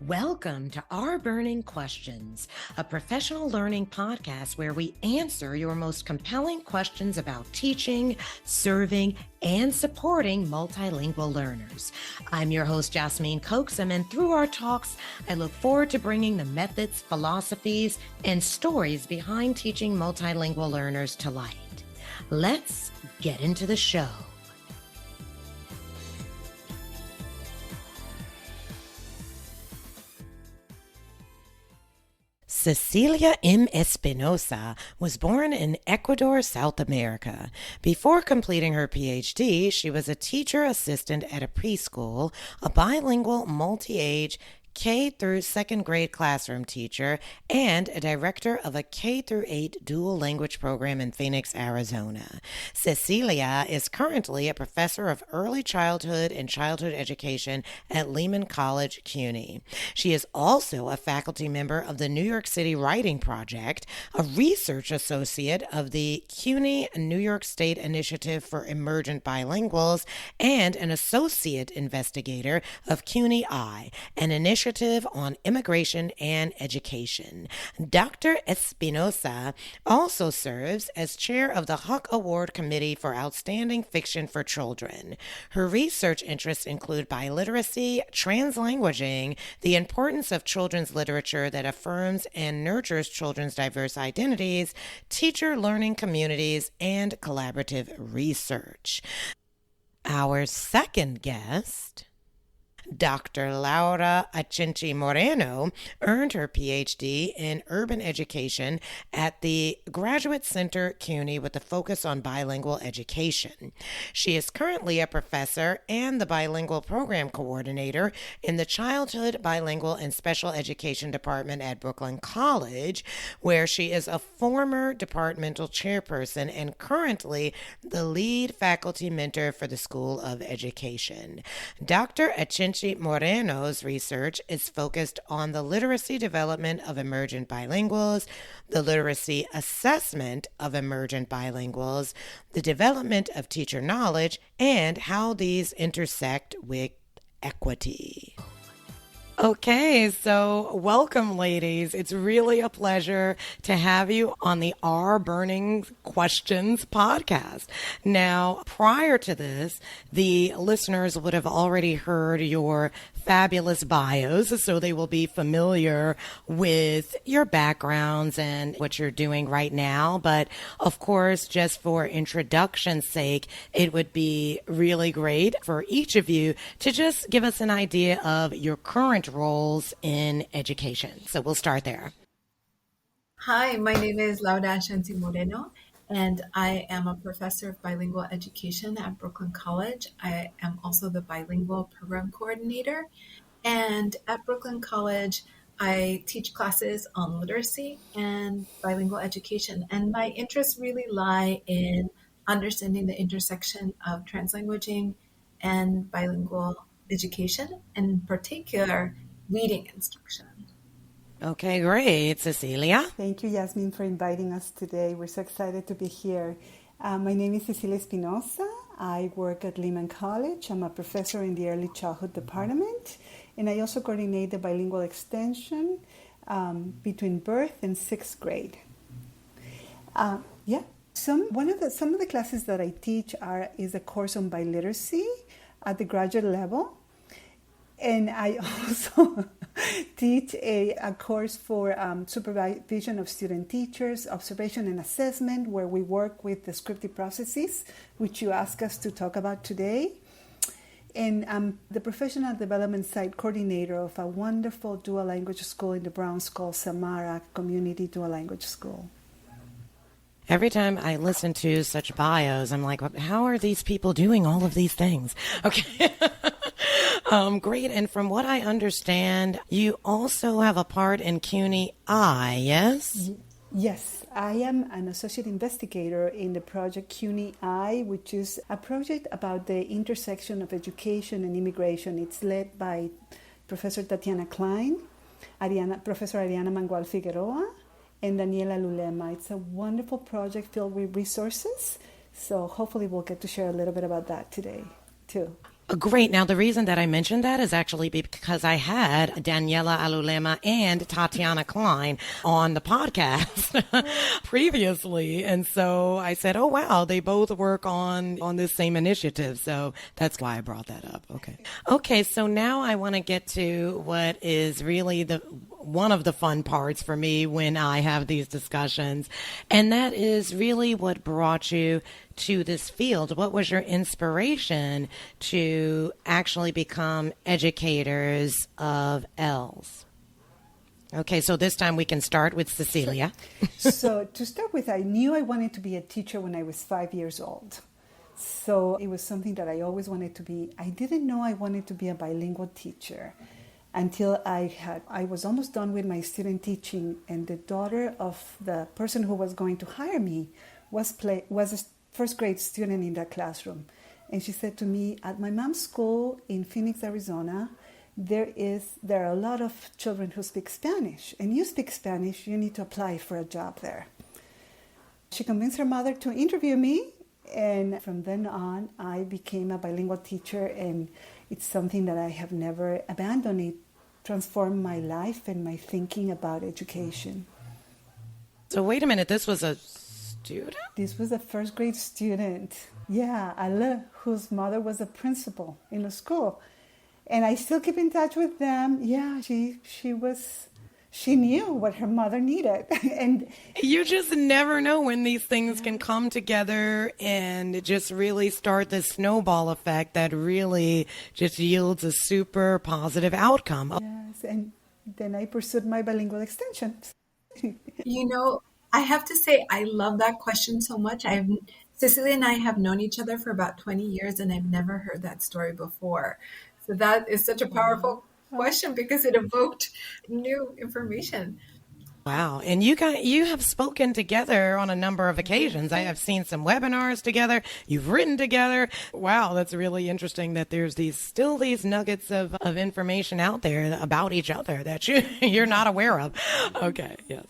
Welcome to Our Burning Questions, a professional learning podcast where we answer your most compelling questions about teaching, serving, and supporting multilingual learners. I'm your host, Jasmine Coaxum, and through our talks, I look forward to bringing the methods, philosophies, and stories behind teaching multilingual learners to light. Let's get into the show. Cecilia M. Espinosa was born in Ecuador, South America. Before completing her PhD, she was a teacher assistant at a preschool, a bilingual multi-age K through second grade classroom teacher, and a director of a K through 8 dual language program in Phoenix, Arizona. Cecilia is currently a professor of early childhood and childhood education at Lehman College, CUNY. She is also a faculty member of the New York City Writing Project, a research associate of the CUNY New York State Initiative for Emergent Bilinguals, and an associate investigator of CUNY-I, an initiative on immigration and education. Dr. Espinosa also serves as chair of the Huck Award Committee for Outstanding Fiction for Children. Her research interests include biliteracy, translanguaging, the importance of children's literature that affirms and nurtures children's diverse identities, teacher learning communities, and collaborative research. Our second guest, Dr. Laura Ascenzi-Moreno, earned her PhD in urban education at the Graduate Center CUNY with a focus on bilingual education. She is currently a professor and the bilingual program coordinator in the Childhood Bilingual and Special Education Department at Brooklyn College, where she is a former departmental chairperson and currently the lead faculty mentor for the School of Education. Dr. Ascenzi-Moreno's research is focused on the literacy development of emergent bilinguals, the literacy assessment of emergent bilinguals, the development of teacher knowledge, and how these intersect with equity. Okay, so welcome, ladies. It's really a pleasure to have you on the Our Burning Questions podcast. Now, prior to this, the listeners would have already heard your fabulous bios, so they will be familiar with your backgrounds and what you're doing right now. But of course, just for introduction's sake, it would be really great for each of you to just give us an idea of your current roles in education. So we'll start there. Hi, my name is Laura Ascenzi-Moreno, and I am a professor of bilingual education at Brooklyn College. I am also the bilingual program coordinator. And at Brooklyn College, I teach classes on literacy and bilingual education. And my interests really lie in understanding the intersection of translanguaging and bilingual education, and in particular, reading instruction. Okay, great. Cecilia? Thank you, Yasmin, for inviting us today. We're so excited to be here. My name is Cecilia Espinosa. I work at Lehman College. I'm a professor in the Early Childhood Department, and I also coordinate the bilingual extension between birth and sixth grade. Some of the classes that I teach is a course on biliteracy at the graduate level. And I also teach a course for supervision of student teachers, observation and assessment, where we work with descriptive processes, which you asked us to talk about today. And I'm the professional development site coordinator of a wonderful dual language school in the Bronx called Samara Community Dual Language School. Every time I listen to such bios, I'm like, how are these people doing all of these things? Okay. Great. And from what I understand, you also have a part in CUNY-I, yes? Yes, I am an associate investigator in the project CUNY-I, which is a project about the intersection of education and immigration. It's led by Professor Tatiana Klein, Professor Ariana Mangual Figueroa, and Daniela Lulema. It's a wonderful project filled with resources. So hopefully we'll get to share a little bit about that today, too. Great. Now, the reason that I mentioned that is actually because I had Daniela Alulema and Tatiana Klein on the podcast previously. And so I said, oh, wow, they both work on this same initiative. So that's why I brought that up. Okay. Okay. So now I want to get to what is really one of the fun parts for me when I have these discussions. And that is really what brought you to this field. What was your inspiration to actually become educators of L's? Okay, so this time we can start with Cecilia. So to start with, I knew I wanted to be a teacher when I was 5 years old. So it was something that I always wanted to be. I didn't know I wanted to be a bilingual teacher until I was almost done with my student teaching, and the daughter of the person who was going to hire me was a first grade student in that classroom. And she said to me, at my mom's school in Phoenix, Arizona, there are a lot of children who speak Spanish, and you speak Spanish, you need to apply for a job there. She convinced her mother to interview me, and from then on, I became a bilingual teacher, and it's something that I have never abandoned. It transformed my life and my thinking about education. So wait a minute, this was a student? This was a first grade student. Yeah, Ale, whose mother was a principal in the school. And I still keep in touch with them. Yeah, she knew what her mother needed. And you just never know when these things can come together and just really start this snowball effect that really just yields a super positive outcome. Yes, and then I pursued my bilingual extensions. I have to say, I love that question so much. Cecilia and I have known each other for about 20 years, and I've never heard that story before. So that is such a powerful question because it evoked new information. Wow. And you have spoken together on a number of occasions. I have seen some webinars together. You've written together. Wow, that's really interesting that there's still these nuggets of information out there about each other that you're not aware of. Okay, yes.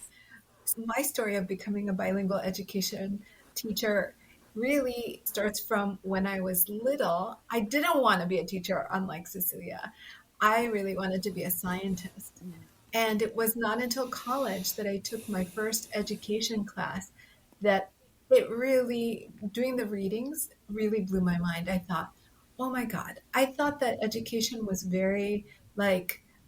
My story of becoming a bilingual education teacher really starts from when I was little. I didn't want to be a teacher, unlike Cecilia. I really wanted to be a scientist. And it was not until college that I took my first education class that doing the readings really blew my mind. I thought, oh my God, I thought that education was very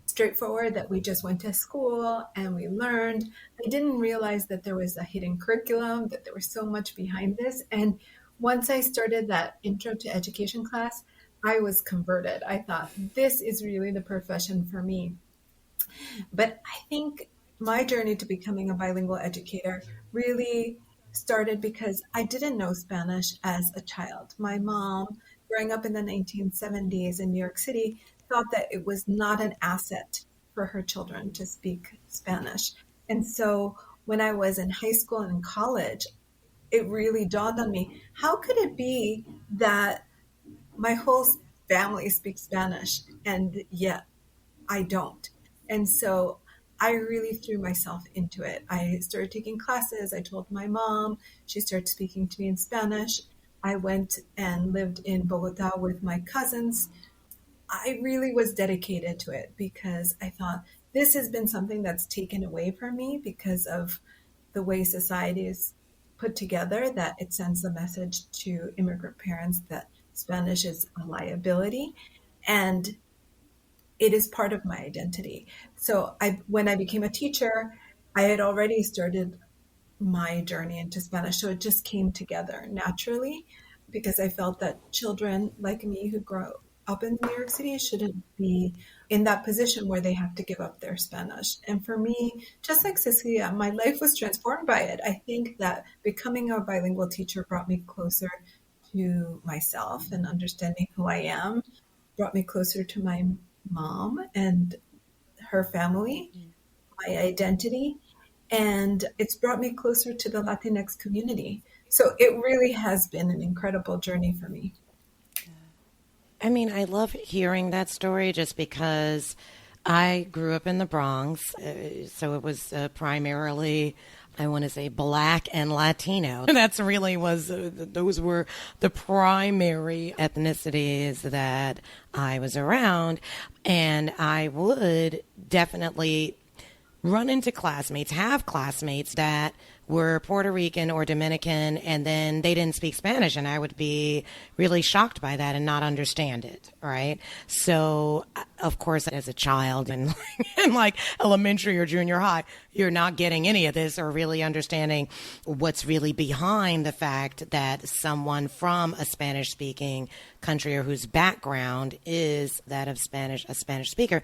straightforward, that we just went to school and we learned. I didn't realize that there was a hidden curriculum, that there was so much behind this. And once I started that intro to education class, I was converted. I thought, this is really the profession for me. But I think my journey to becoming a bilingual educator really started because I didn't know Spanish as a child. My mom, growing up in the 1970s in New York City, thought that it was not an asset for her children to speak Spanish. And so when I was in high school and in college, it really dawned on me, how could it be that my whole family speaks Spanish and yet I don't? And so I really threw myself into it. I started taking classes. I told my mom. She started speaking to me in Spanish. I went and lived in Bogota with my cousins. I really was dedicated to it because I thought this has been something that's taken away from me because of the way society is put together, that it sends a message to immigrant parents that Spanish is a liability. And it is part of my identity. So when I became a teacher, I had already started my journey into Spanish. So it just came together naturally because I felt that children like me who grow up in New York City shouldn't be in that position where they have to give up their Spanish. And for me, just like Cecilia, my life was transformed by it. I think that becoming a bilingual teacher brought me closer to myself and understanding who I am, brought me closer to my mom and her family, my identity, and it's brought me closer to the Latinx community. So it really has been an incredible journey for me. I mean, I love hearing that story just because I grew up in the Bronx, so it was primarily I want to say Black and Latino. That's really those were the primary ethnicities that I was around. And I would definitely run into have classmates that were Puerto Rican or Dominican, and then they didn't speak Spanish, and I would be really shocked by that and not understand it, right? So, of course, as a child in like elementary or junior high, you're not getting any of this or really understanding what's really behind the fact that someone from a Spanish-speaking country or whose background is that of a Spanish speaker,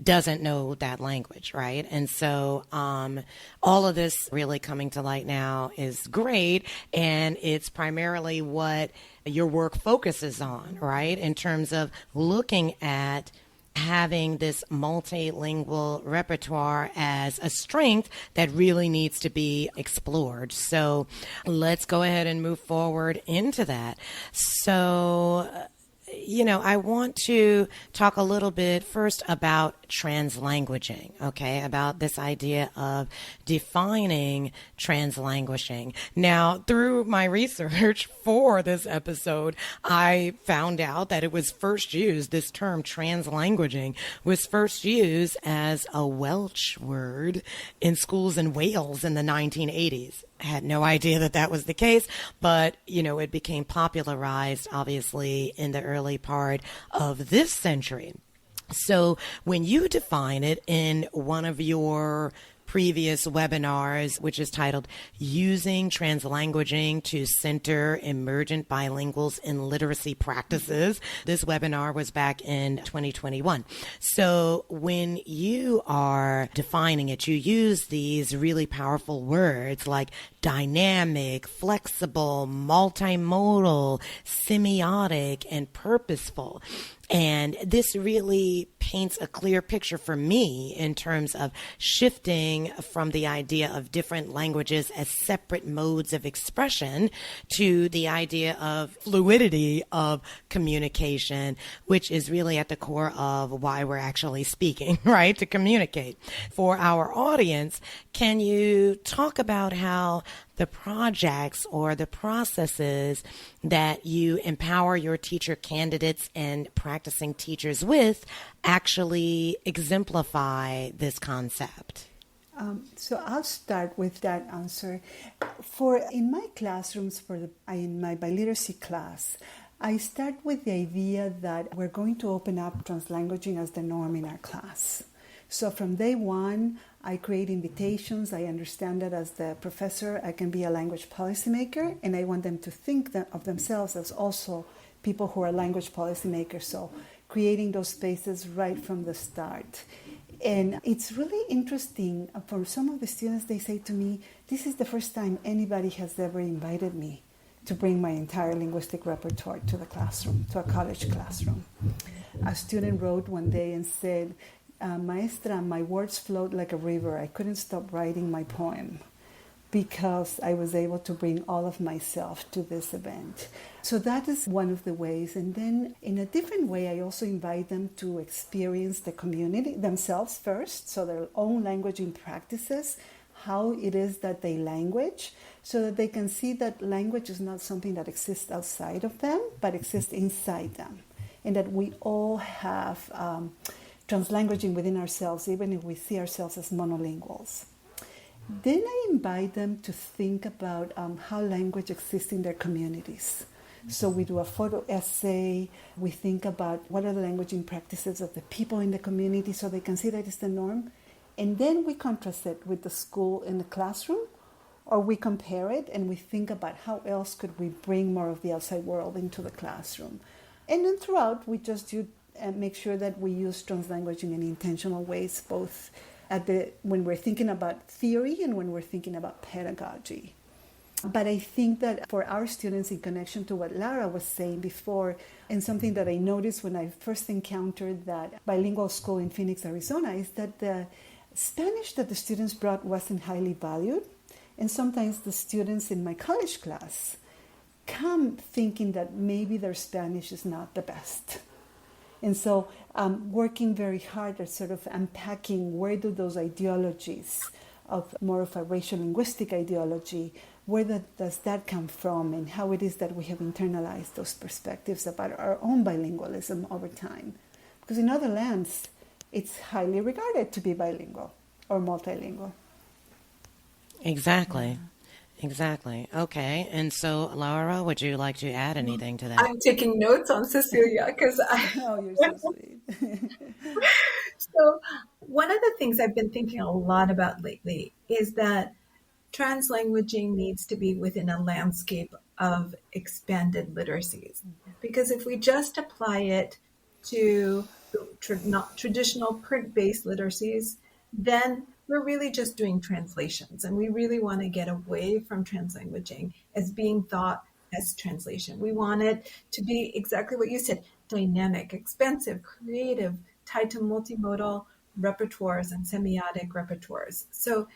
doesn't know that language, right? And so all of this really coming to light now is great, and it's primarily what your work focuses on, right? In terms of looking at having this multilingual repertoire as a strength that really needs to be explored. So let's go ahead and move forward into that. So I want to talk a little bit first about translanguaging, okay, about this idea of defining translanguaging. Now, through my research for this episode, I found out that it was first used, this term translanguaging was first used as a Welsh word in schools in Wales in the 1980s. I had no idea that was the case, but, it became popularized, obviously, in the early part of this century. So when you define it in one of your previous webinars, which is titled Using Translanguaging to Center Emergent Bilinguals in Literacy Practices. This webinar was back in 2021. So when you are defining it, you use these really powerful words like dynamic, flexible, multimodal, semiotic, and purposeful. And this really paints a clear picture for me in terms of shifting from the idea of different languages as separate modes of expression to the idea of fluidity of communication, which is really at the core of why we're actually speaking, right? To communicate. For our audience, can you talk about how the projects or the processes that you empower your teacher candidates and practicing teachers with actually exemplify this concept? So I'll start with that answer. In my classrooms, in my biliteracy class, I start with the idea that we're going to open up translanguaging as the norm in our class. So from day one, I create invitations. I understand that as the professor, I can be a language policymaker, and I want them to think of themselves as also people who are language policymakers. So creating those spaces right from the start. And it's really interesting. For some of the students, they say to me, this is the first time anybody has ever invited me to bring my entire linguistic repertoire to the classroom, to a college classroom. A student wrote one day and said, Maestra, my words flowed like a river. I couldn't stop writing my poem because I was able to bring all of myself to this event. So that is one of the ways. And then in a different way, I also invite them to experience the community themselves first, so their own languaging practices, how it is that they language, so that they can see that language is not something that exists outside of them, but exists inside them. And that we all have translanguaging within ourselves, even if we see ourselves as monolinguals. Then I invite them to think about how language exists in their communities. So we do a photo essay, we think about what are the languaging practices of the people in the community so they can see that it's the norm. And then we contrast it with the school in the classroom, or we compare it and we think about how else could we bring more of the outside world into the classroom. And then throughout, we just do make sure that we use translanguaging in intentional ways, both when we're thinking about theory and when we're thinking about pedagogy. But I think that for our students, in connection to what Lara was saying before, and something that I noticed when I first encountered that bilingual school in Phoenix, Arizona, is that the Spanish that the students brought wasn't highly valued. And sometimes the students in my college class come thinking that maybe their Spanish is not the best. And so working very hard at sort of unpacking where do those ideologies of more of a racial linguistic ideology, where does that come from, and how it is that we have internalized those perspectives about our own bilingualism over time. Because in other lands, it's highly regarded to be bilingual or multilingual. Exactly. Exactly. Okay. And so, Laura, would you like to add anything to that? I'm taking notes on Cecilia because Oh, you're so sweet. so one of the things I've been thinking a lot about lately is that translanguaging needs to be within a landscape of expanded literacies. Because if we just apply it to not traditional print-based literacies, then we're really just doing translations. And we really want to get away from translanguaging as being thought as translation. We want it to be exactly what you said, dynamic, expansive, creative, tied to multimodal repertoires and semiotic repertoires. So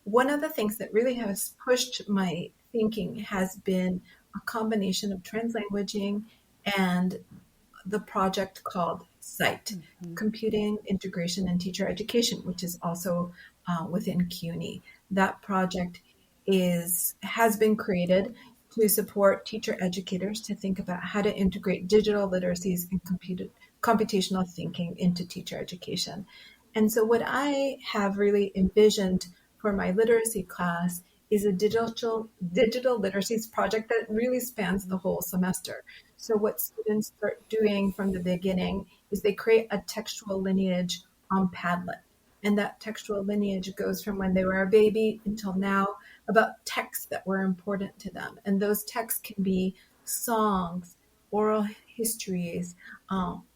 one of the things that really has pushed my thinking has been a combination of translanguaging and the project called CITE, Computing, Integration, and Teacher Education, which is also within CUNY. That project has been created to support teacher educators to think about how to integrate digital literacies and computational thinking into teacher education. And so what I have really envisioned for my literacy class is a digital literacies project that really spans the whole semester. So what students start doing from the beginning is they create a textual lineage on Padlet. And that textual lineage goes from when they were a baby until now about texts that were important to them. And those texts can be songs, oral histories,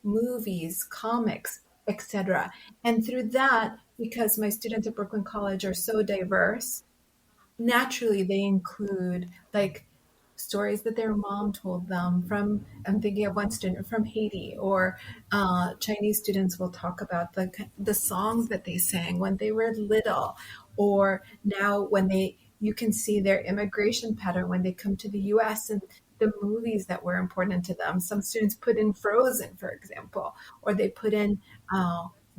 movies, comics, etc. And through that, because my students at Brooklyn College are so diverse, naturally they include like stories that their mom told them from, I'm thinking of one student from Haiti, or Chinese students will talk about the songs that they sang when they were little, or now when you can see their immigration pattern when they come to the US and the movies that were important to them. Some students put in Frozen, for example, or they put in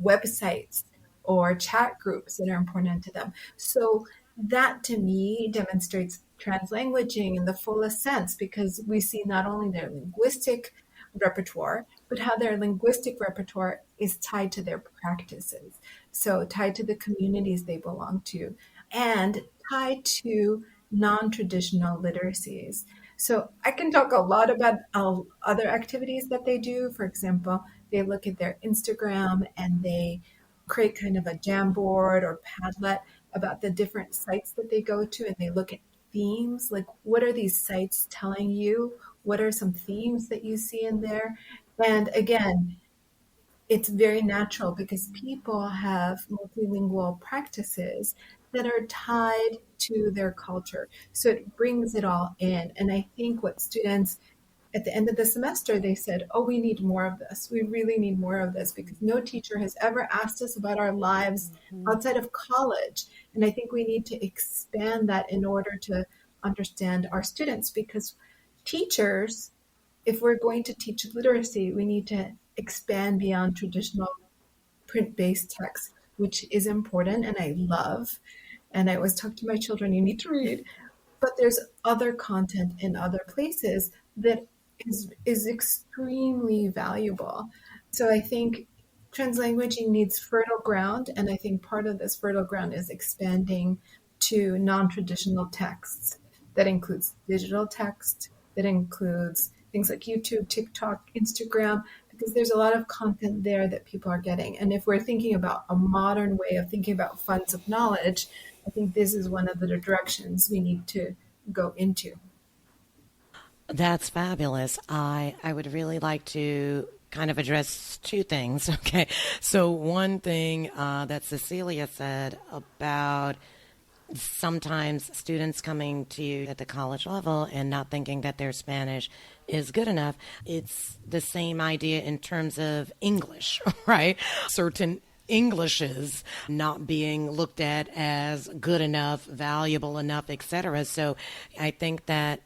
websites or chat groups that are important to them. So that to me demonstrates translanguaging in the fullest sense, because we see not only their linguistic repertoire, but how their linguistic repertoire is tied to their practices. So tied to the communities they belong to and tied to non-traditional literacies. So I can talk a lot about other activities that they do. For example, they look at their Instagram and they create kind of a Jamboard or Padlet about the different sites that they go to, and they look at themes, like what are these sites telling you? What are some themes that you see in there? And again, it's very natural because people have multilingual practices that are tied to their culture. So it brings it all in. And I think what students at the end of the semester, they said, oh, we need more of this. We really need more of this because no teacher has ever asked us about our lives outside of college. And I think we need to expand that in order to understand our students, because teachers, if we're going to teach literacy, we need to expand beyond traditional print-based text, which is important and I love. And I always talk to my children, you need to read. But there's other content in other places that is extremely valuable. So I think translanguaging needs fertile ground, and I think part of this fertile ground is expanding to non-traditional texts. That includes digital text, that includes things like YouTube, TikTok, Instagram, because there's a lot of content there that people are getting. And if we're thinking about a modern way of thinking about funds of knowledge, I think this is one of the directions we need to go into. That's fabulous. I would really like to kind of address two things. Okay. So, one thing that Cecilia said about sometimes students coming to you at the college level and not thinking that their Spanish is good enough. It's the same idea in terms of English, right? Certain Englishes not being looked at as good enough, valuable enough, etc. So I think that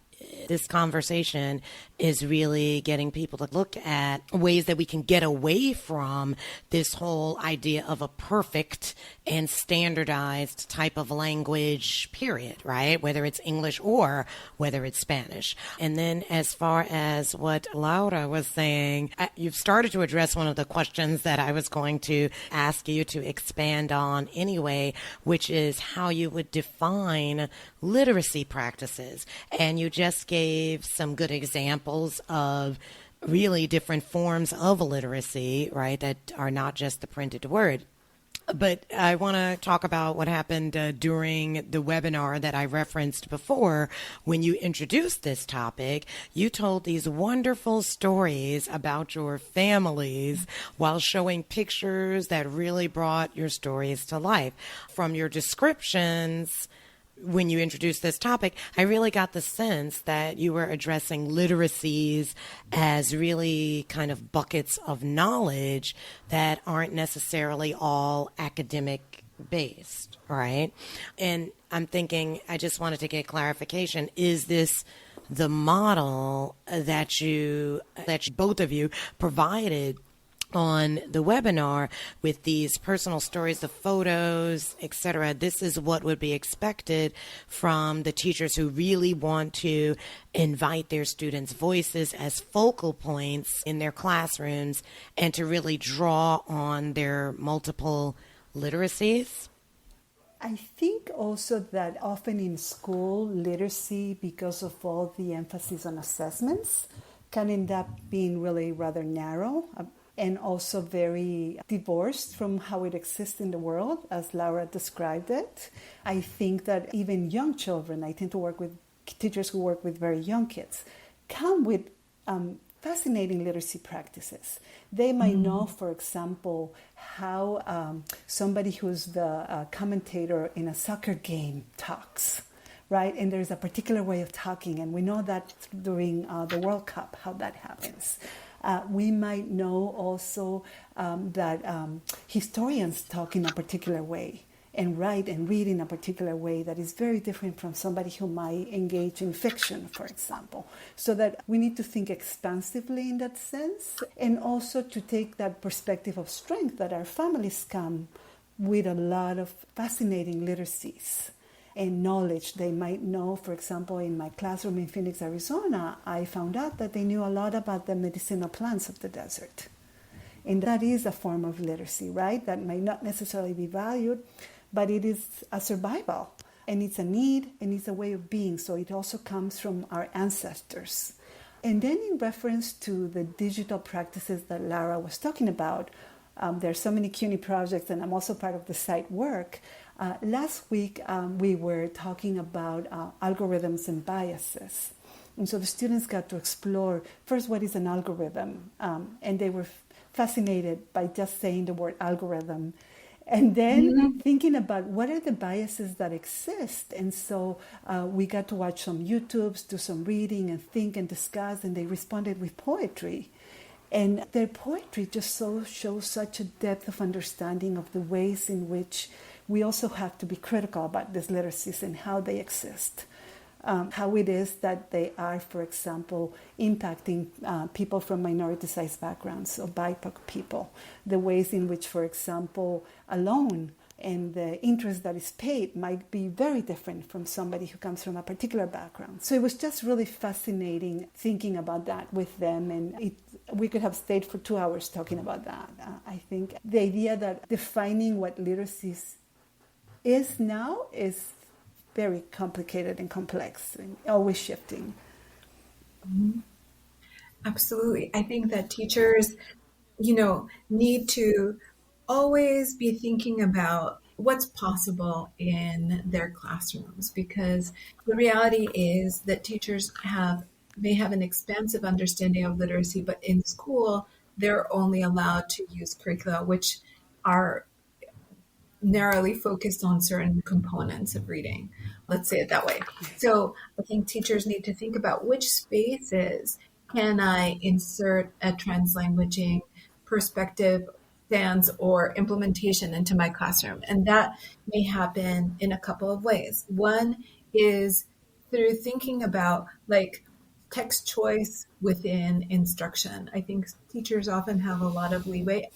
this conversation is really getting people to look at ways that we can get away from this whole idea of a perfect and standardized type of language, period, right? Whether it's English or whether it's Spanish. And then as far as what Laura was saying, you've started to address one of the questions that I was going to ask you to expand on anyway, which is how you would define literacy practices. And you just gave some good examples of really different forms of literacy, right, that are not just the printed word. But I want to talk about what happened during the webinar that I referenced before. When you introduced this topic, you told these wonderful stories about your families while showing pictures that really brought your stories to life. From your descriptions, when you introduced this topic, I really got the sense that you were addressing literacies as really kind of buckets of knowledge that aren't necessarily all academic based, right? And I'm thinking, I just wanted to get clarification. Is this the model that both of you provided on the webinar with these personal stories, the photos, etc.? This is what would be expected from the teachers who really want to invite their students' voices as focal points in their classrooms and to really draw on their multiple literacies. I think also that often in school, literacy, because of all the emphasis on assessments, can end up being really rather narrow and also very divorced from how it exists in the world, as Laura described it. I think that even young children, I tend to work with teachers who work with very young kids, come with fascinating literacy practices. They might know, for example, how somebody who's the commentator in a soccer game talks, right? And there's a particular way of talking, and we know that during the World Cup, how that happens. We might know also that historians talk in a particular way and write and read in a particular way that is very different from somebody who might engage in fiction, for example. So that we need to think expansively in that sense, and also to take that perspective of strength that our families come with a lot of fascinating literacies and knowledge. They might know, for example, in my classroom in Phoenix, Arizona, I found out that they knew a lot about the medicinal plants of the desert. And that is a form of literacy, right? That might not necessarily be valued, but it is a survival. And it's a need, and it's a way of being. So it also comes from our ancestors. And then in reference to the digital practices that Lara was talking about, there are so many CUNY projects, and I'm also part of the site work. Last week, we were talking about algorithms and biases. And so the students got to explore, first, what is an algorithm? And they were fascinated by just saying the word algorithm. And then thinking about what are the biases that exist. And so we got to watch some YouTubes, do some reading and think and discuss, and they responded with poetry. And their poetry just shows such a depth of understanding of the ways in which we also have to be critical about these literacies and how they exist. How it is that they are, for example, impacting people from minority-sized backgrounds or BIPOC people. The ways in which, for example, a loan and the interest that is paid might be very different from somebody who comes from a particular background. So it was just really fascinating thinking about that with them, and we could have stayed for 2 hours talking about that. I think the idea that defining what literacy is now is very complicated and complex and always shifting. Absolutely. I think that teachers, need to always be thinking about what's possible in their classrooms, because the reality is that teachers may have an expansive understanding of literacy, but in school, they're only allowed to use curricula which are narrowly focused on certain components of reading. Let's say it that way. So I think teachers need to think about which spaces can I insert a translanguaging perspective, stance, or implementation into my classroom. And that may happen in a couple of ways. One is through thinking about like text choice within instruction. I think teachers often have a lot of leeway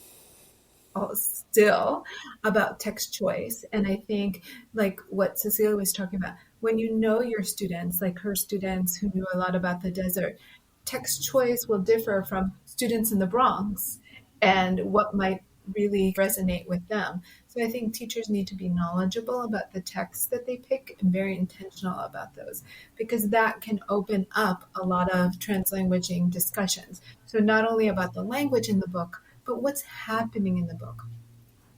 still about text choice. And I think like what Cecilia was talking about, when you know your students, like her students who knew a lot about the desert, text choice will differ from students in the Bronx and what might really resonate with them. So I think teachers need to be knowledgeable about the texts that they pick and very intentional about those, because that can open up a lot of translanguaging discussions. So not only about the language in the book, but what's happening in the book.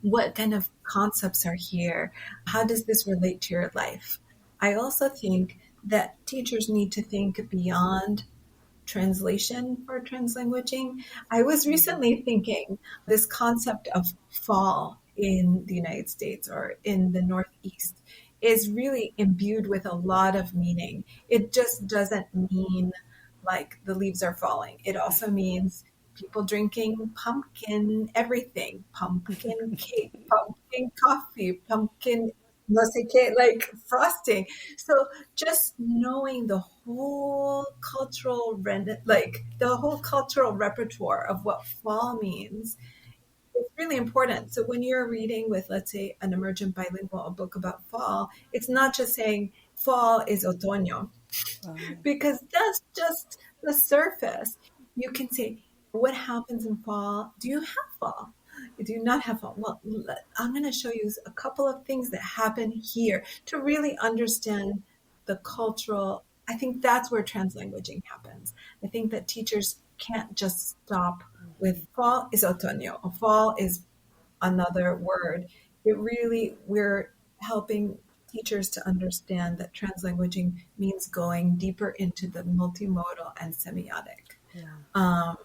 What kind of concepts are here? How does this relate to your life? I also think that teachers need to think beyond translation for translanguaging. I was recently thinking this concept of fall in the United States or in the Northeast is really imbued with a lot of meaning. It just doesn't mean like the leaves are falling. It also means people drinking pumpkin everything, pumpkin cake, pumpkin coffee, pumpkin no sé qué, like frosting. So just knowing the whole like the whole cultural repertoire of what fall means is really important. So when you're reading with, let's say, an emergent bilingual, a book about fall, it's not just saying fall is otoño, Right. because that's just the surface. You can say, what happens in fall? Do you have fall? Do you not have fall? Well, I'm going to show you a couple of things that happen here to really understand the cultural. I think that's where translanguaging happens. I think that teachers can't just stop with fall is otoño, or fall is another word. It really, we're helping teachers to understand that translanguaging means going deeper into the multimodal and semiotic. Yeah. Um,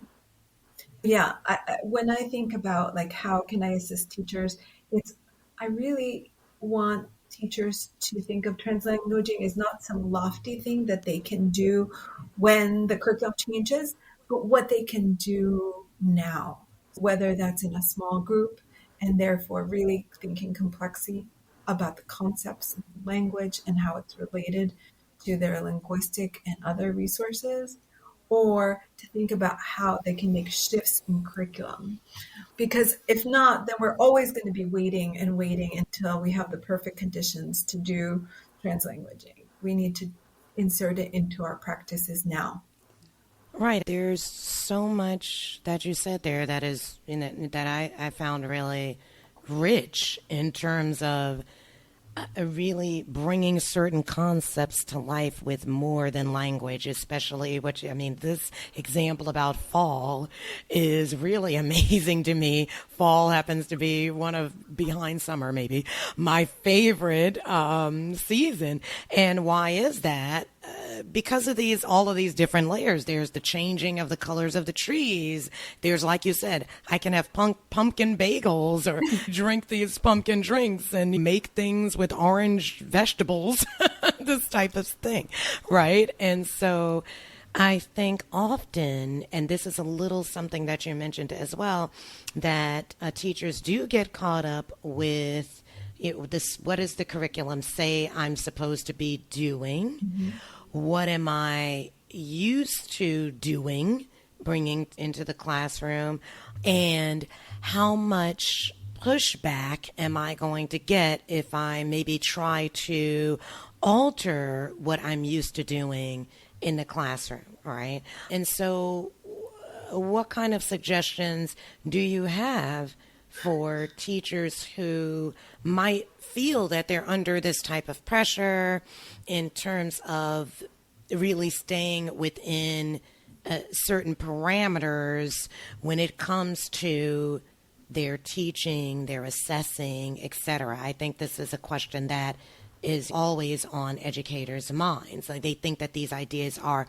yeah, when I think about like how can I assist teachers, it's I really want teachers to think of translanguaging as not some lofty thing that they can do when the curriculum changes, but what they can do now, whether that's in a small group and therefore really thinking complexly about the concepts of language and how it's related to their linguistic and other resources, or to think about how they can make shifts in curriculum. Because if not, then we're always going to be waiting and waiting until we have the perfect conditions to do translanguaging. We need to insert it into our practices now. Right. There's so much that you said there that is that I found really rich in terms of really bringing certain concepts to life with more than language, especially I mean, this example about fall is really amazing to me. Fall happens to be one of, behind summer, maybe, my favorite season. And why is that? Because of all of these different layers. There's the changing of the colors of the trees. There's, like you said, I can have pumpkin bagels or drink these pumpkin drinks and make things with orange vegetables, this type of thing, right? And so I think often, and this is a little something that you mentioned as well, that teachers do get caught up with what is the curriculum say I'm supposed to be doing? Mm-hmm. What am I used to doing, bringing into the classroom, and how much pushback am I going to get if I maybe try to alter what I'm used to doing in the classroom, right? And so what kind of suggestions do you have for teachers who might feel that they're under this type of pressure in terms of really staying within certain parameters when it comes to their teaching, their assessing, etc.? I think this is a question that is always on educators' minds. Like, they think that these ideas are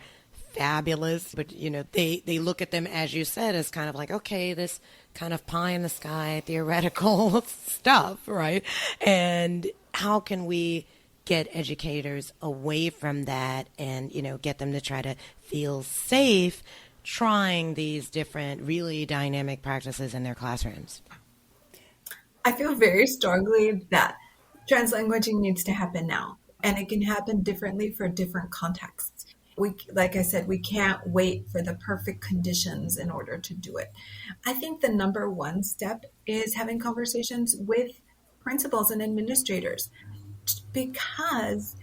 fabulous, but they look at them, as you said, as kind of like, okay, this kind of pie in the sky theoretical stuff, right? And how can we get educators away from that and get them to try to feel safe trying these different really dynamic practices in their classrooms? I feel very strongly that translanguaging needs to happen now. And it can happen differently for different contexts. Like I said, we can't wait for the perfect conditions in order to do it. I think the number one step is having conversations with principals and administrators, because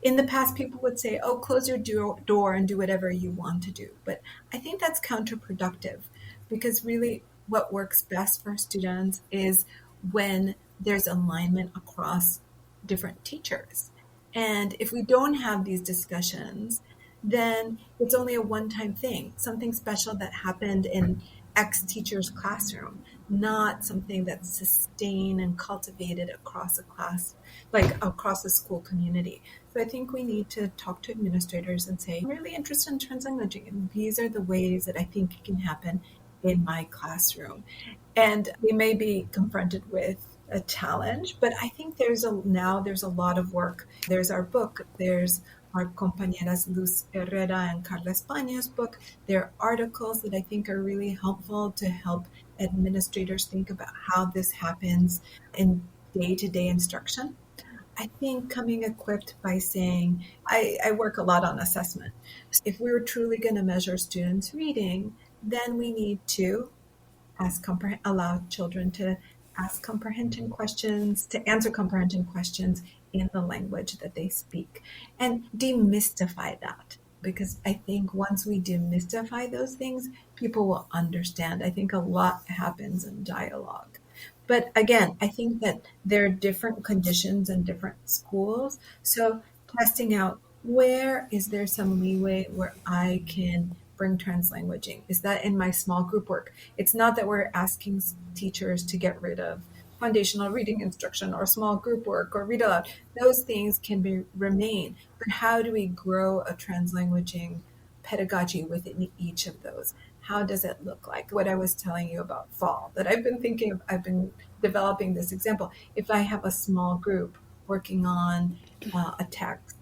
in the past people would say, oh, close your door and do whatever you want to do. But I think that's counterproductive, because really what works best for students is when there's alignment across different teachers. And if we don't have these discussions, then it's only a one-time thing, something special that happened in X teacher's classroom, not something that's sustained and cultivated across a class, like across the school community. So I think we need to talk to administrators and say, I'm really interested in translanguaging, and these are the ways that I think it can happen in my classroom. And we may be confronted with a challenge, but I think there's a lot of work. There's our book, there's our compañeras Luz Herrera and Carla España's book. There are articles that I think are really helpful to help administrators think about how this happens in day-to-day instruction. I think coming equipped by saying, I work a lot on assessment. If we were truly going to measure students' reading, then we need to allow children to ask comprehension questions, to answer comprehension questions in the language that they speak, and demystify that. Because I think once we demystify those things, people will understand. I think a lot happens in dialogue. But again, I think that there are different conditions in different schools. So testing out, where is there some leeway where I can bring translanguaging? Is that in my small group work? It's not that we're asking teachers to get rid of foundational reading instruction or small group work or read aloud. Those things can remain. But how do we grow a translanguaging pedagogy within each of those? How does it look like? What I was telling you about fall, that I've been developing this example. If I have a small group working on a text,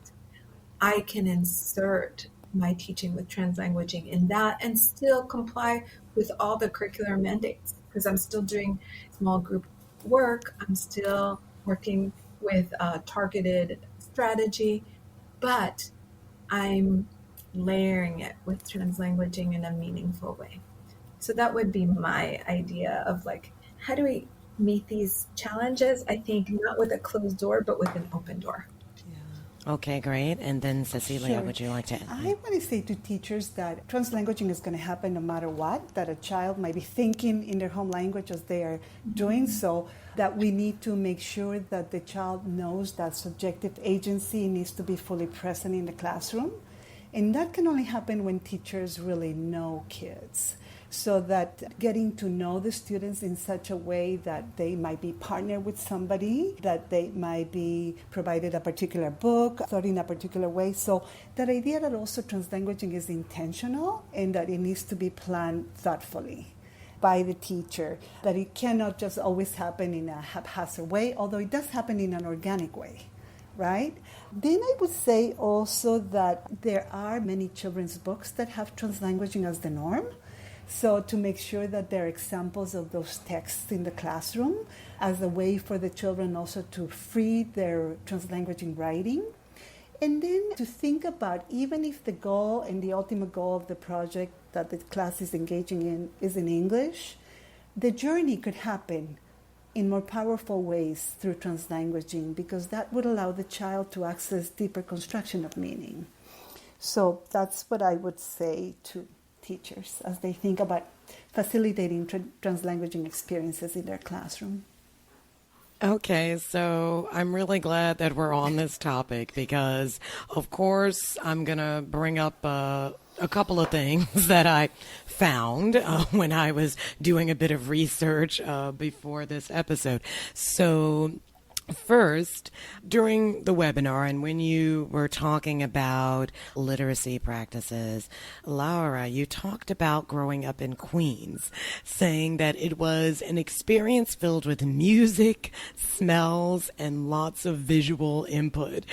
I can insert my teaching with translanguaging in that and still comply with all the curricular mandates, because I'm still doing small group work. I'm still working with targeted strategy, but I'm layering it with translanguaging in a meaningful way. So that would be my idea of like, how do we meet these challenges? I think not with a closed door, but with an open door. Okay, great. And then Cecilia, Sure. would you like to add? I want to say to teachers that translanguaging is going to happen no matter what, that a child might be thinking in their home language as they are doing so, that we need to make sure that the child knows that subjective agency needs to be fully present in the classroom. And that can only happen when teachers really know kids. So that getting to know the students in such a way that they might be partnered with somebody, that they might be provided a particular book, thought in a particular way. So that idea that also translanguaging is intentional and that it needs to be planned thoughtfully by the teacher, that it cannot just always happen in a haphazard way, although it does happen in an organic way. Right? Then I would say also that there are many children's books that have translanguaging as the norm. So to make sure that there are examples of those texts in the classroom as a way for the children also to free their translanguaging writing. And then to think about, even if the goal and the ultimate goal of the project that the class is engaging in is in English, the journey could happen in more powerful ways through translanguaging, because that would allow the child to access deeper construction of meaning. So that's what I would say to teachers as they think about facilitating translanguaging experiences in their classroom. Okay, so I'm really glad that we're on this topic because, of course, I'm going to bring up a couple of things that I found when I was doing a bit of research before this episode. So first, during the webinar and when you were talking about literacy practices, Laura, you talked about growing up in Queens, saying that it was an experience filled with music, smells, and lots of visual input.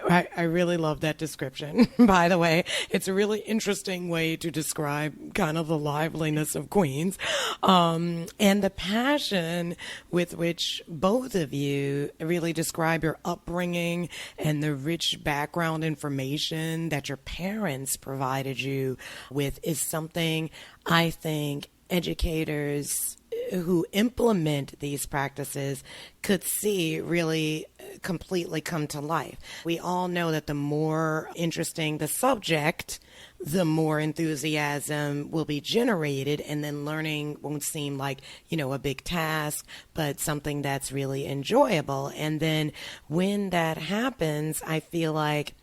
I really love that description. By the way, it's a really interesting way to describe kind of the liveliness of Queens, and the passion with which both of you really describe your upbringing and the rich background information that your parents provided you with is something I think educators who implement these practices could see really completely come to life. We all know that the more interesting the subject, the more enthusiasm will be generated, and then learning won't seem like, a big task, but something that's really enjoyable. And then when that happens, I feel like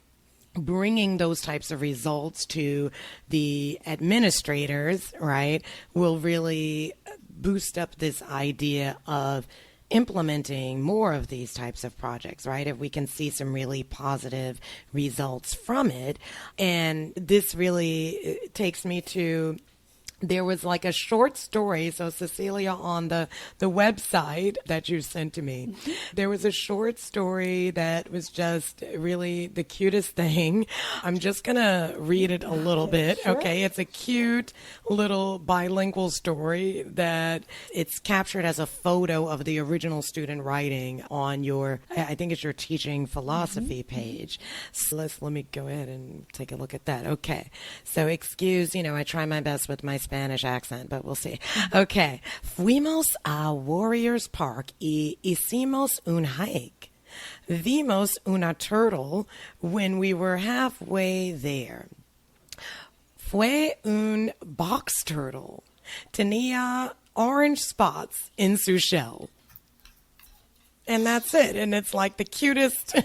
bringing those types of results to the administrators, right, will really boost up this idea of implementing more of these types of projects, right? If we can see some really positive results from it. And this really takes me to there was like a short story. So Cecilia, on the website that you sent to me, there was a short story that was just really the cutest thing. I'm just going to read it a little bit. Sure. Okay. It's a cute little bilingual story that it's captured as a photo of the original student writing on your, I think it's your teaching philosophy page. So let me go ahead and take a look at that. Okay. So excuse, I try my best with my Spanish accent, but we'll see. Okay. Fuimos a Warriors Park y hicimos un hike. Vimos una turtle when we were halfway there. Fue un box turtle. Tenía orange spots in su shell. And that's it. And it's like the cutest.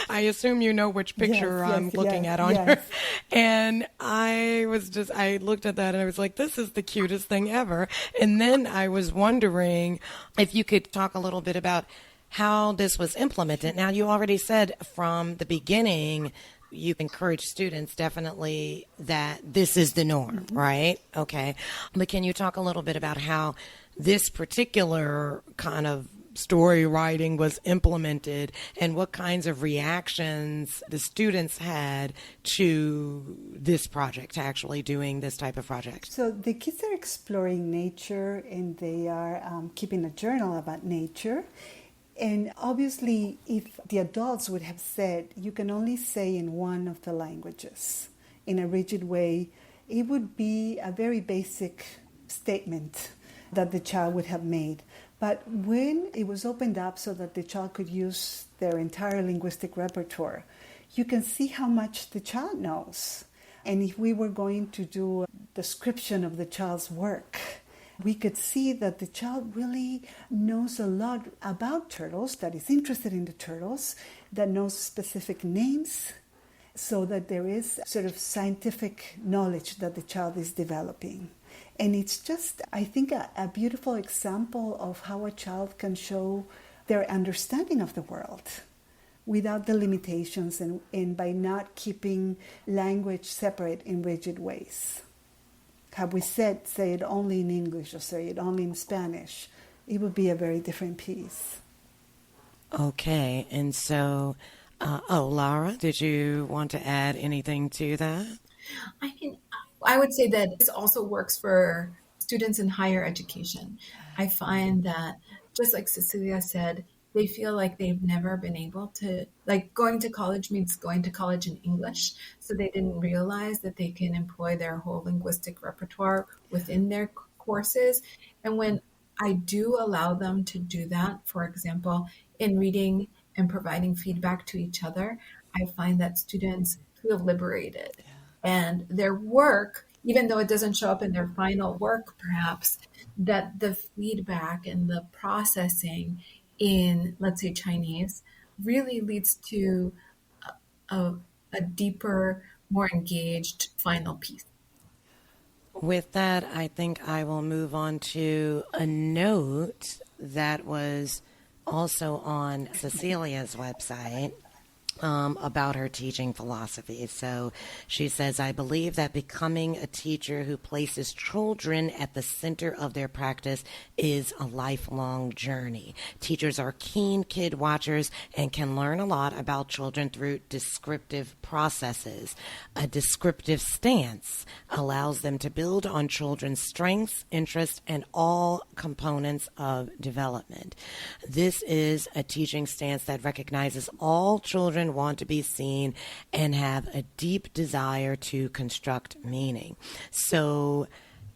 I assume you know which picture I'm looking at on her. And I looked at that and I was like, this is the cutest thing ever. And then I was wondering if you could talk a little bit about how this was implemented. Now, you already said from the beginning, you encourage students definitely that this is the norm, right? Okay. But can you talk a little bit about how this particular kind of story writing was implemented and what kinds of reactions the students had to this project, to actually doing this type of project? So the kids are exploring nature and they are keeping a journal about nature. And obviously, if the adults would have said, you can only say in one of the languages in a rigid way, it would be a very basic statement that the child would have made. But when it was opened up so that the child could use their entire linguistic repertoire, you can see how much the child knows. And if we were going to do a description of the child's work, we could see that the child really knows a lot about turtles, that is interested in the turtles, that knows specific names, so that there is sort of scientific knowledge that the child is developing. And it's just, I think, a beautiful example of how a child can show their understanding of the world without the limitations and by not keeping language separate in rigid ways. Had we said, say it only in English or say it only in Spanish, it would be a very different piece. Okay, and so, Laura, did you want to add anything to that? I would say that this also works for students in higher education. I find that, just like Cecilia said, they feel like they've never been able to, like going to college means going to college in English. So they didn't realize that they can employ their whole linguistic repertoire within their courses. And when I do allow them to do that, for example, in reading and providing feedback to each other, I find that students feel liberated. And their work, even though it doesn't show up in their final work, perhaps, that the feedback and the processing in, let's say, Chinese really leads to a deeper, more engaged final piece. With that, I think I will move on to a note that was also on Cecilia's website. about her teaching philosophy. So she says, I believe that becoming a teacher who places children at the center of their practice is a lifelong journey. Teachers are keen kid watchers and can learn a lot about children through descriptive processes. A descriptive stance allows them to build on children's strengths, interests, and all components of development. This is a teaching stance that recognizes all children want to be seen and have a deep desire to construct meaning. So,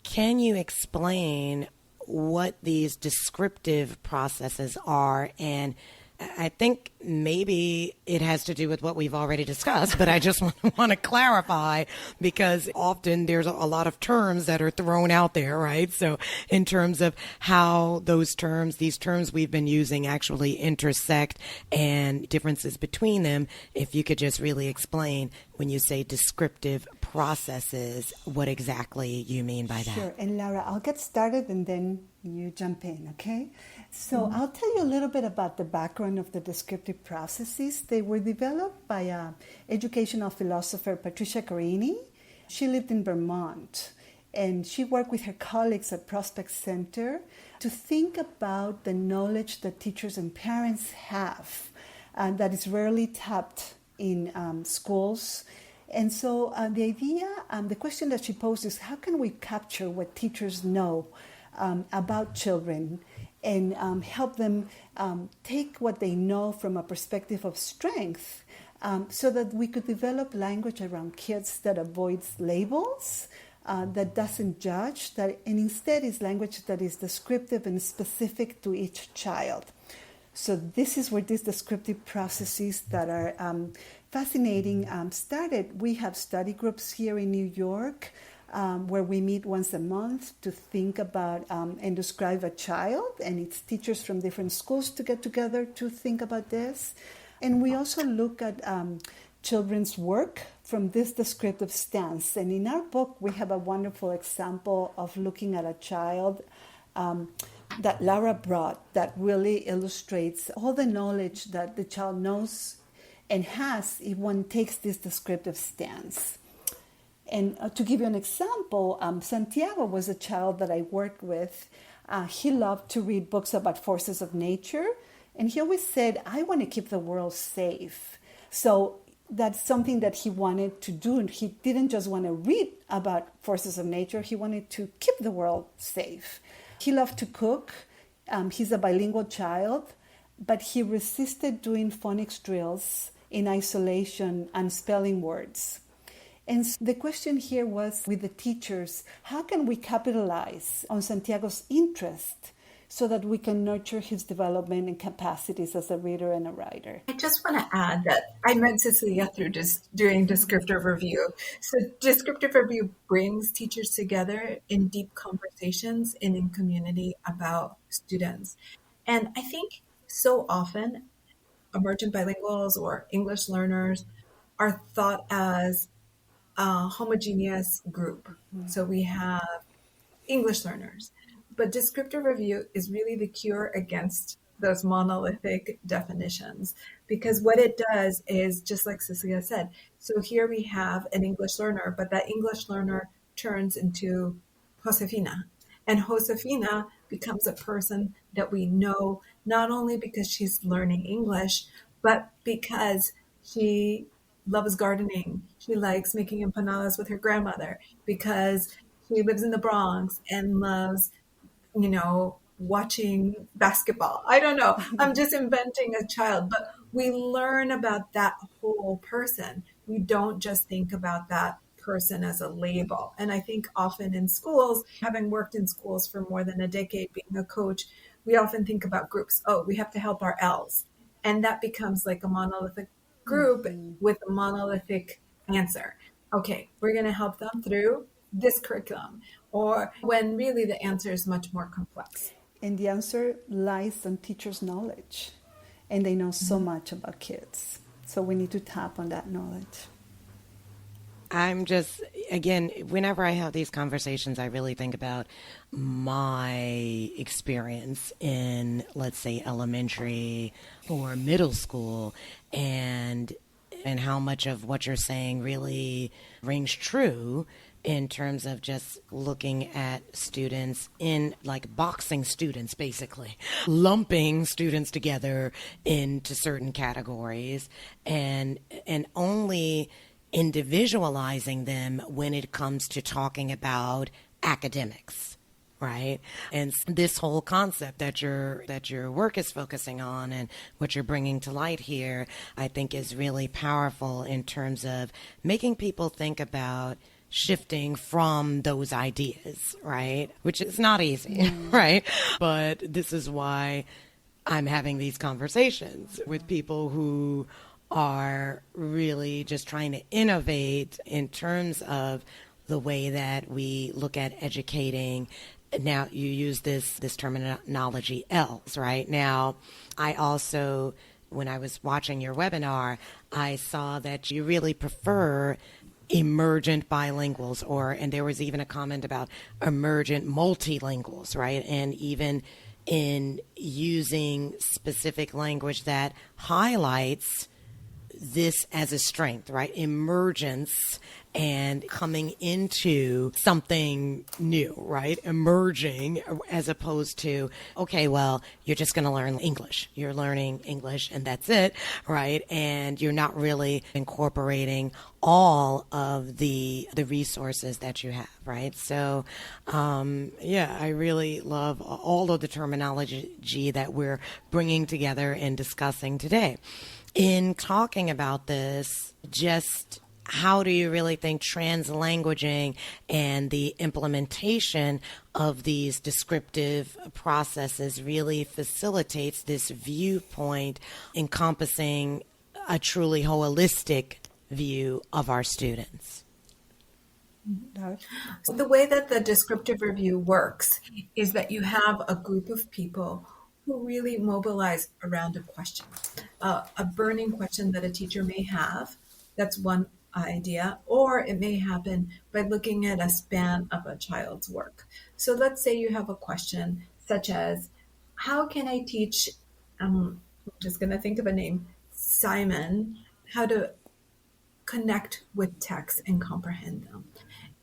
can you explain what these descriptive processes are? And I think maybe it has to do with what we've already discussed, but I just want to clarify because often there's a lot of terms that are thrown out there, right? So in terms of how these terms we've been using actually intersect and differences between them, if you could just really explain when you say descriptive processes, what exactly you mean by that. Sure. And Laura, I'll get started and then you jump in, okay? So I'll tell you a little bit about the background of the descriptive processes. They were developed by educational philosopher Patricia Carini. She lived in Vermont, and she worked with her colleagues at Prospect Center to think about the knowledge that teachers and parents have that is rarely tapped in schools. And so the question that she posed is, how can we capture what teachers know about children and help them take what they know from a perspective of strength so that we could develop language around kids that avoids labels, that doesn't judge, and instead is language that is descriptive and specific to each child. So this is where these descriptive processes that are fascinating started. We have study groups here in New York where we meet once a month to think about and describe a child, and it's teachers from different schools to get together to think about this. And we also look at children's work from this descriptive stance. And in our book, we have a wonderful example of looking at a child that Laura brought that really illustrates all the knowledge that the child knows and has if one takes this descriptive stance. And to give you an example, Santiago was a child that I worked with. He loved to read books about forces of nature, and he always said, I want to keep the world safe. So that's something that he wanted to do, and he didn't just want to read about forces of nature, he wanted to keep the world safe. He loved to cook. He's a bilingual child, but he resisted doing phonics drills in isolation and spelling words. And the question here was with the teachers, how can we capitalize on Santiago's interest so that we can nurture his development and capacities as a reader and a writer? I just want to add that I met Cecilia through just doing descriptive review. So descriptive review brings teachers together in deep conversations and in community about students. And I think so often emergent bilinguals or English learners are thought as a homogeneous group. So we have English learners, but descriptive review is really the cure against those monolithic definitions, because what it does is just like Cecilia said. So here we have an English learner, but that English learner turns into Josefina, and Josefina becomes a person that we know not only because she's learning English, but because she loves gardening. She likes making empanadas with her grandmother because she lives in the Bronx and loves, watching basketball. I don't know. I'm just inventing a child, but we learn about that whole person. We don't just think about that person as a label. And I think often in schools, having worked in schools for more than a decade, being a coach, we often think about groups. Oh, we have to help our L's. And that becomes like a monolithic group with a monolithic answer. Okay, we're going to help them through this curriculum, or when really the answer is much more complex. And the answer lies on teachers' knowledge, and they know so much about kids. So we need to tap on that knowledge. I'm just, again, whenever I have these conversations, I really think about my experience in, let's say, elementary or middle school. And and how much of what you're saying really rings true in terms of just looking at students in like boxing students, basically lumping students together into certain categories and only individualizing them when it comes to talking about academics, right? And this whole concept that your work is focusing on and what you're bringing to light here, I think is really powerful in terms of making people think about shifting from those ideas, right? Which is not easy, right? But this is why I'm having these conversations with people who are really just trying to innovate in terms of the way that we look at educating. Now, you use this terminology, L's, right? Now, I also, when I was watching your webinar, I saw that you really prefer emergent bilinguals, and there was even a comment about emergent multilinguals, right? And even in using specific language that highlights this as a strength, right? Emergence and coming into something new, right? Emerging, as opposed to, okay, well, you're just going to learn English. You're learning English and that's it, right? And you're not really incorporating all of the resources that you have, right? So, yeah, I really love all of the terminology that we're bringing together and discussing today. In talking about this, just how do you really think translanguaging and the implementation of these descriptive processes really facilitates this viewpoint encompassing a truly holistic view of our students? So the way that the descriptive review works is that you have a group of people who really mobilize around a question, a burning question that a teacher may have. That's one idea, or it may happen by looking at a span of a child's work. So let's say you have a question such as, how can I teach, I'm just going to think of a name, Simon, how to connect with text and comprehend them.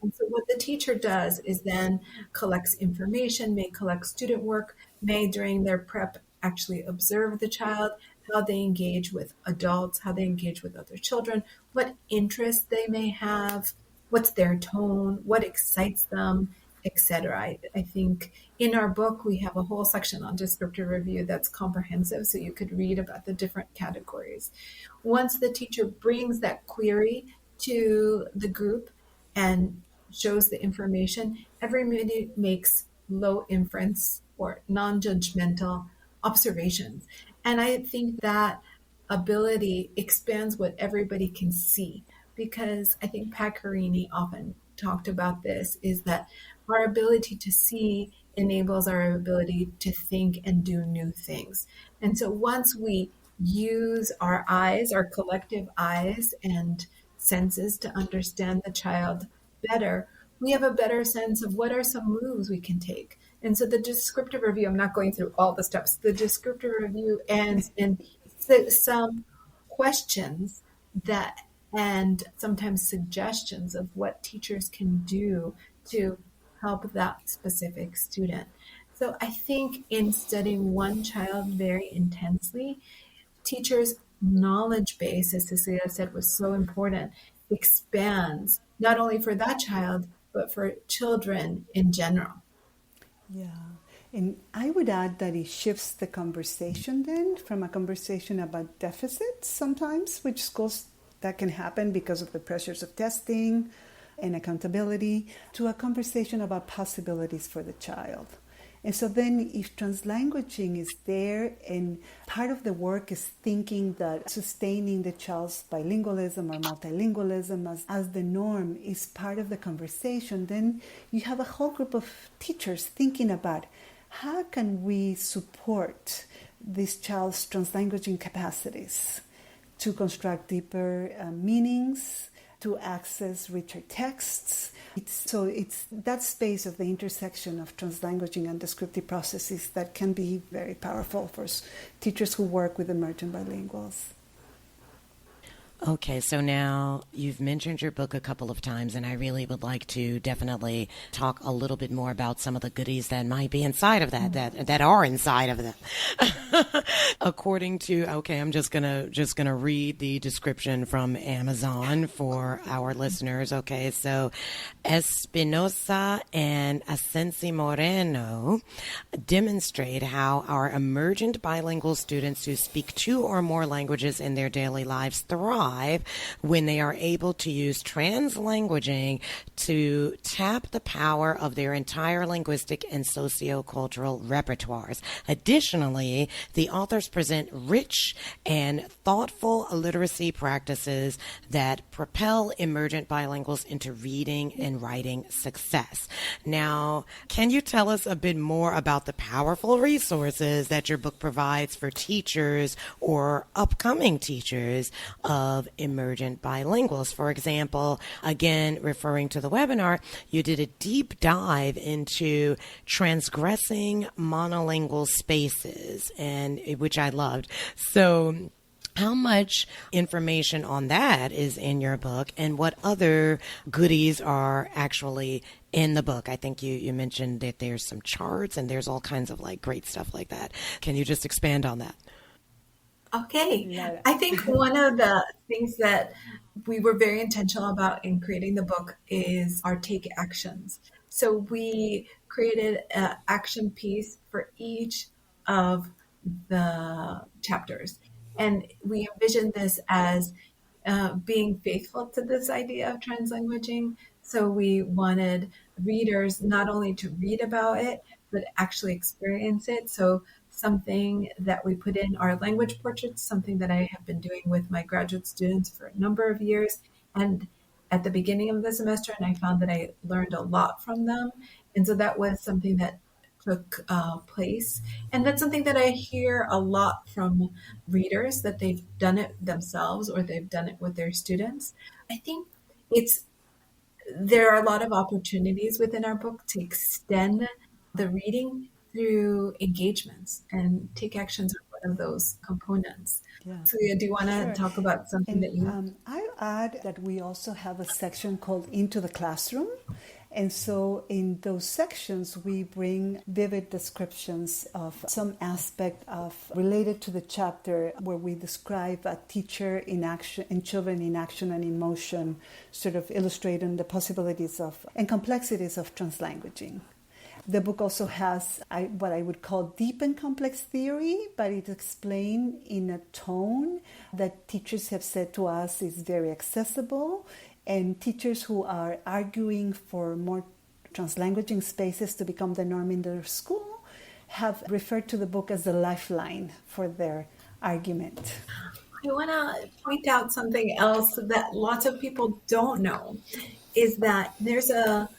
And so what the teacher does is then collects information, may collect student work, may during their prep actually observe the child, how they engage with adults, how they engage with other children, what interests they may have, what's their tone, what excites them, etc. I think in our book, we have a whole section on descriptive review that's comprehensive, so you could read about the different categories. Once the teacher brings that query to the group and shows the information, everybody makes low inference or non-judgmental observations. And I think that ability expands what everybody can see, because I think Pat Carini often talked about this, is that our ability to see enables our ability to think and do new things. And so once we use our eyes, our collective eyes and senses to understand the child better, we have a better sense of what are some moves we can take. And so the descriptive review, I'm not going through all the steps, the descriptive review ends in some questions that, and sometimes suggestions of what teachers can do to help that specific student. So I think in studying one child very intensely, teachers' knowledge base, as Cecilia said, was so important, expands not only for that child, but for children in general. Yeah. And I would add that it shifts the conversation then from a conversation about deficits sometimes, which schools that can happen because of the pressures of testing and accountability, to a conversation about possibilities for the child. And so then if translanguaging is there and part of the work is thinking that sustaining the child's bilingualism or multilingualism as the norm is part of the conversation, then you have a whole group of teachers thinking about how can we support this child's translanguaging capacities to construct deeper meanings, to access richer texts. It's that space of the intersection of translanguaging and descriptive processes that can be very powerful for teachers who work with emergent bilinguals. Okay, so now you've mentioned your book a couple of times, and I really would like to definitely talk a little bit more about some of the goodies that might be inside of that are inside of them. According to, okay, I'm just gonna read the description from Amazon for our listeners. Okay, so Espinosa and Ascenzi-Moreno demonstrate how our emergent bilingual students who speak two or more languages in their daily lives thrive when they are able to use translanguaging to tap the power of their entire linguistic and sociocultural repertoires. Additionally, the authors present rich and thoughtful literacy practices that propel emergent bilinguals into reading and writing success. Now, can you tell us a bit more about the powerful resources that your book provides for teachers or upcoming teachers of emergent bilinguals? For example, again, referring to the webinar, you did a deep dive into transgressing monolingual spaces, and which I loved. So, how much information on that is in your book, and what other goodies are actually in the book? I think you mentioned that there's some charts and there's all kinds of like great stuff like that. Can you just expand on that? Okay. I think one of the things that we were very intentional about in creating the book is our take actions. So we created an action piece for each of the chapters. And we envisioned this as being faithful to this idea of translanguaging. So we wanted readers not only to read about it, but actually experience it. So something that we put in our language portraits, something that I have been doing with my graduate students for a number of years. And at the beginning of the semester, and I found that I learned a lot from them. And so that was something that took place. And that's something that I hear a lot from readers, that they've done it themselves or they've done it with their students. I think it's there are a lot of opportunities within our book to extend the reading through engagements, and take actions are one of those components. Yeah, Celia, do you want to sure. talk about something And that you? I add that we also have a section called Into the Classroom. And so in those sections, we bring vivid descriptions of some aspect of related to the chapter where we describe a teacher in action and children in action and in motion, sort of illustrating the possibilities of and complexities of translanguaging. The book also has what I would call deep and complex theory, but it's explained in a tone that teachers have said to us is very accessible. And teachers who are arguing for more translanguaging spaces to become the norm in their school have referred to the book as the lifeline for their argument. I want to point out something else that lots of people don't know, is that there's a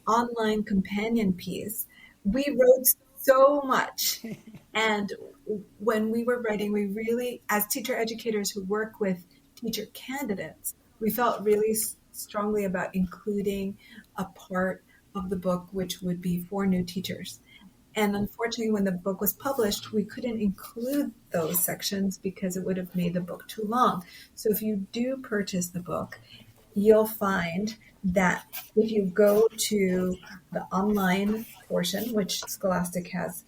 online companion piece. We wrote so much, and when we were writing, we really, as teacher educators who work with teacher candidates, we felt really strongly about including a part of the book which would be for new teachers. And unfortunately, when the book was published, we couldn't include those sections because it would have made the book too long. So if you do purchase the book, you'll find that if you go to the online portion, which Scholastic has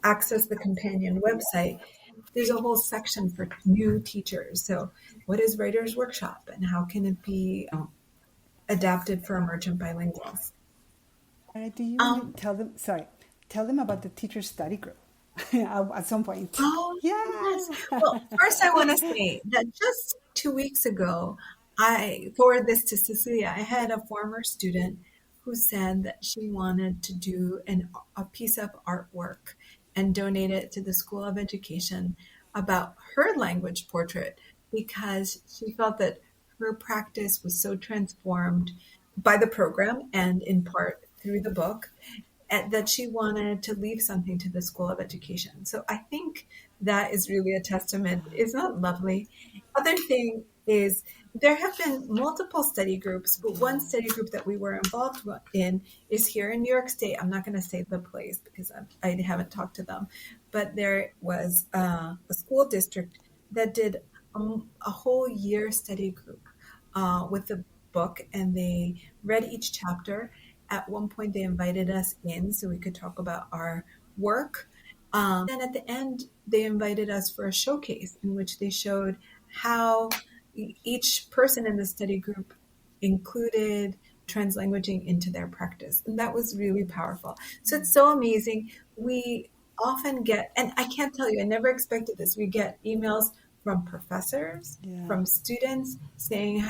access the companion website, there's a whole section for new teachers. So what is Writer's Workshop and how can it be adapted for emergent bilinguals? Do you want to tell them? Sorry, tell them about the teacher study group at some point. Oh, Yeah. yes. Well, first I want to say that just 2 weeks ago, I forwarded this to Cecilia. I had a former student who said that she wanted to do a piece of artwork and donate it to the School of Education about her language portrait because she felt that her practice was so transformed by the program and in part through the book, and that she wanted to leave something to the School of Education. So I think that is really a testament. It's not lovely. Other thing is there have been multiple study groups, but one study group that we were involved in is here in New York State. I'm not going to say the place because I haven't talked to them, but there was a school district that did a whole year study group with the book, and they read each chapter. At one point, they invited us in so we could talk about our work. And at the end, they invited us for a showcase in which they showed how each person in the study group included translanguaging into their practice. And that was really powerful. So it's so amazing. We often get, and I can't tell you, I never expected this. We get emails from professors, from students saying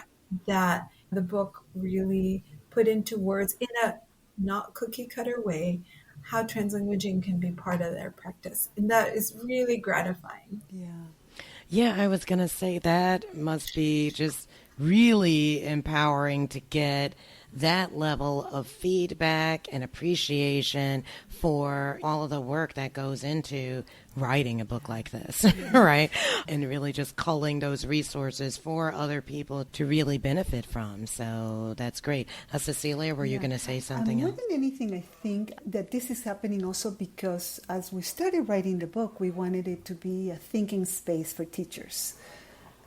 that the book really put into words in a not cookie cutter way how translanguaging can be part of their practice. And that is really gratifying. Yeah, I was going to say that must be just really empowering to get that level of feedback and appreciation for all of the work that goes into writing a book like this, right? And really just culling those resources for other people to really benefit from. So that's great. Cecilia, were you going to say something more else? than anything, I think that this is happening also because as we started writing the book, we wanted it to be a thinking space for teachers,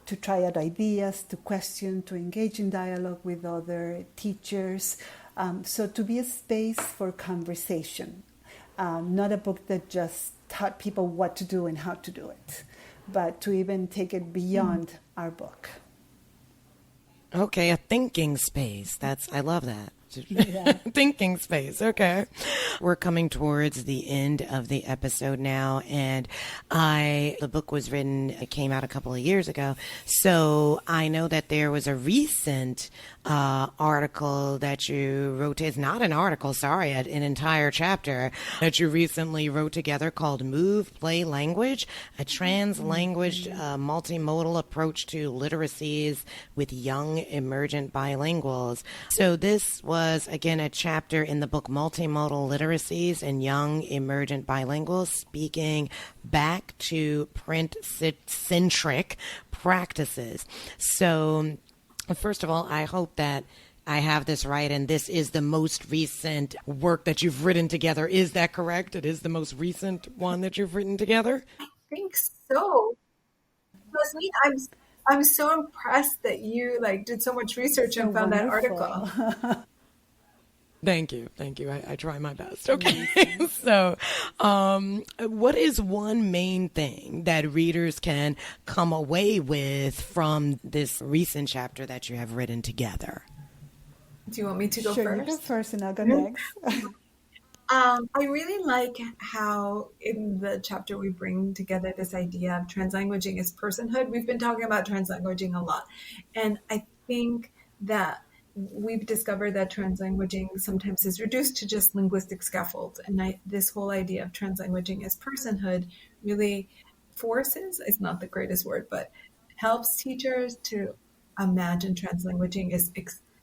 to try out ideas, to question, to engage in dialogue with other teachers. So to be a space for conversation, not a book that just taught people what to do and how to do it, but to even take it beyond our book. Okay, a thinking space. I love that. Thinking space. Okay. We're coming towards the end of the episode now. And the book was written, it came out a couple of years ago. So I know that there was a recent article that you wrote. It's not an article, sorry, an entire chapter that you recently wrote together called Move, Play, Language, a translanguaged multimodal approach to literacies with young emergent bilinguals. So this was, again, a chapter in the book Multimodal Literacies and Young Emergent Bilinguals, speaking back to print-centric practices. So first of all, I hope that I have this right, and this is the most recent work that you've written together. Is that correct? It is the most recent one that you've written together? I think so. Yasmin, I'm so impressed that you did so much research and found that article. Thank you. I try my best. Okay. So, what is one main thing that readers can come away with from this recent chapter that you have written together? Do you want me to go Sure, first? you go first and I'll go next. I really like how in the chapter we bring together this idea of translanguaging as personhood. We've been talking about translanguaging a lot. And I think that we've discovered that translanguaging sometimes is reduced to just linguistic scaffolds. And this whole idea of translanguaging as personhood really forces, it's not the greatest word, but helps teachers to imagine translanguaging as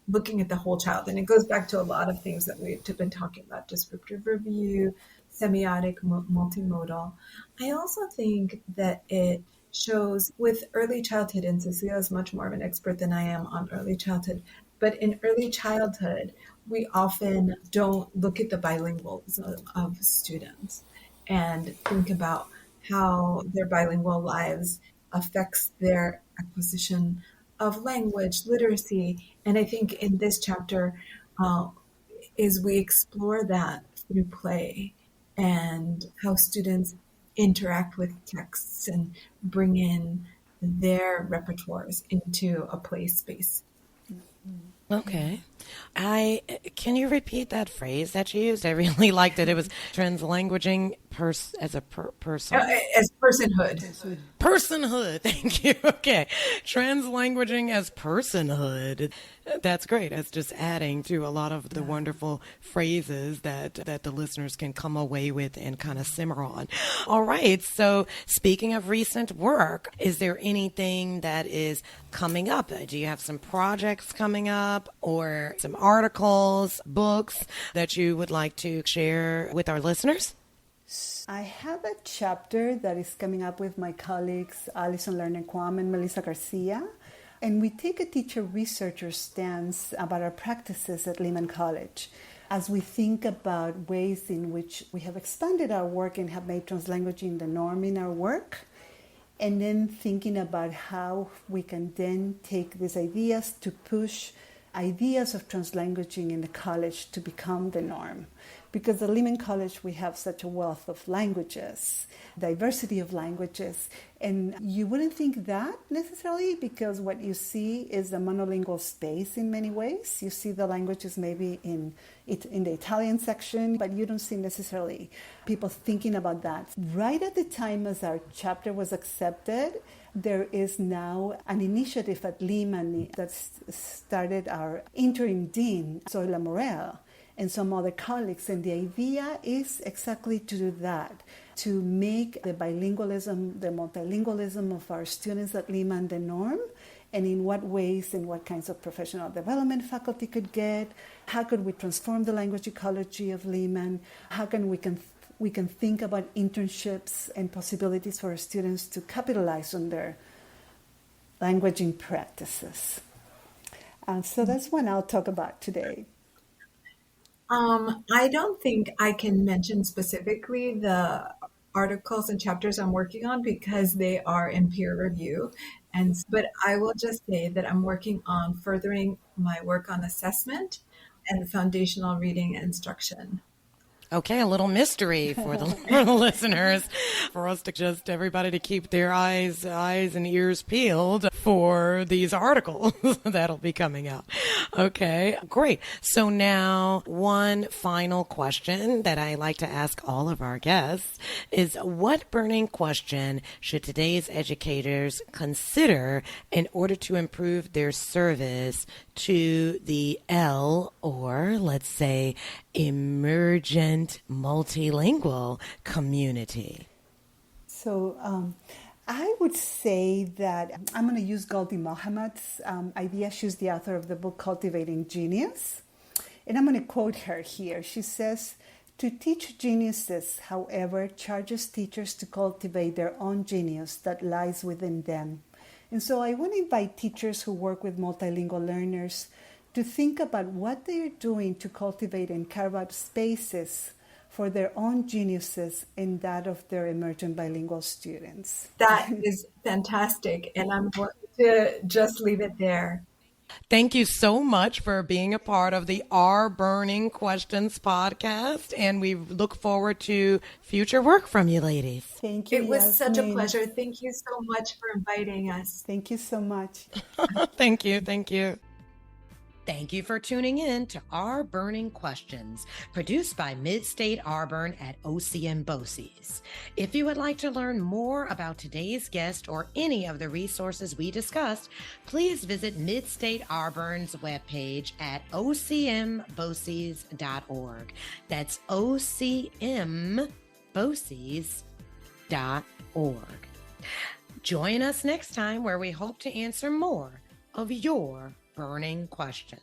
looking at the whole child. And it goes back to a lot of things that we've been talking about, descriptive review, semiotic, multimodal. I also think that it shows with early childhood, and Cecilia is much more of an expert than I am on early childhood, but in early childhood, we often don't look at the bilinguals of students and think about how their bilingual lives affects their acquisition of language, literacy. And I think in this chapter is we explore that through play and how students interact with texts and bring in their repertoires into a play space. Okay. Can you repeat that phrase that you used? I really liked it. It was translanguaging as a person. As personhood. Personhood. Thank you. Okay. Translanguaging as personhood. That's great. That's just adding to a lot of the wonderful phrases that the listeners can come away with and kind of simmer on. All right. So speaking of recent work, is there anything that is coming up? Do you have some projects coming up or some articles, books that you would like to share with our listeners? I have a chapter that is coming up with my colleagues Alison Lerner-Quam and Melissa Garcia, and we take a teacher-researcher stance about our practices at Lehman College as we think about ways in which we have expanded our work and have made translanguaging the norm in our work, and then thinking about how we can then take these ideas to push ideas of translanguaging in the college to become the norm. Because at Lehman College, we have such a wealth of languages, diversity of languages, and you wouldn't think that necessarily, because what you see is the monolingual space in many ways. You see the languages maybe in the Italian section, but you don't see necessarily people thinking about that. Right at the time as our chapter was accepted, there is now an initiative at Lehman that started our interim dean, Zoila Morel, and some other colleagues. And the idea is exactly to do that, to make the bilingualism, the multilingualism of our students at Lehman the norm, and in what ways and what kinds of professional development faculty could get. How could we transform the language ecology of Lehman? How can we can think about internships and possibilities for our students to capitalize on their languaging practices. So that's one I'll talk about today. I don't think I can mention specifically the articles and chapters I'm working on because they are in peer review. But I will just say that I'm working on furthering my work on assessment and foundational reading instruction. Okay, a little mystery for the listeners, for us to just everybody to keep their eyes and ears peeled for these articles that'll be coming out. Okay, great. So now one final question that I like to ask all of our guests is, what burning question should today's educators consider in order to improve their service to the L, or let's say emergent multilingual community? So I would say that I'm going to use Guldi Mohammad's idea. She's the author of the book Cultivating Genius. And I'm going to quote her here. She says, "To teach geniuses, however, charges teachers to cultivate their own genius that lies within them." And so I want to invite teachers who work with multilingual learners to think about what they're doing to cultivate and carve out spaces for their own geniuses and that of their emergent bilingual students. That is fantastic, and I'm going to just leave it there. Thank you so much for being a part of the Our Burning Questions podcast, and we look forward to future work from you ladies. Thank you. It was such a Yasmin. pleasure. Thank you so much for inviting us. Thank you so much. Thank you. Thank you. Thank you for tuning in to Our Burning Questions, produced by Mid-State Auburn at OCM BOCES. If you would like to learn more about today's guest or any of the resources we discussed, please visit Mid-State Auburn's webpage at ocmboces.org. That's ocmboces.org. Join us next time, where we hope to answer more of your burning questions.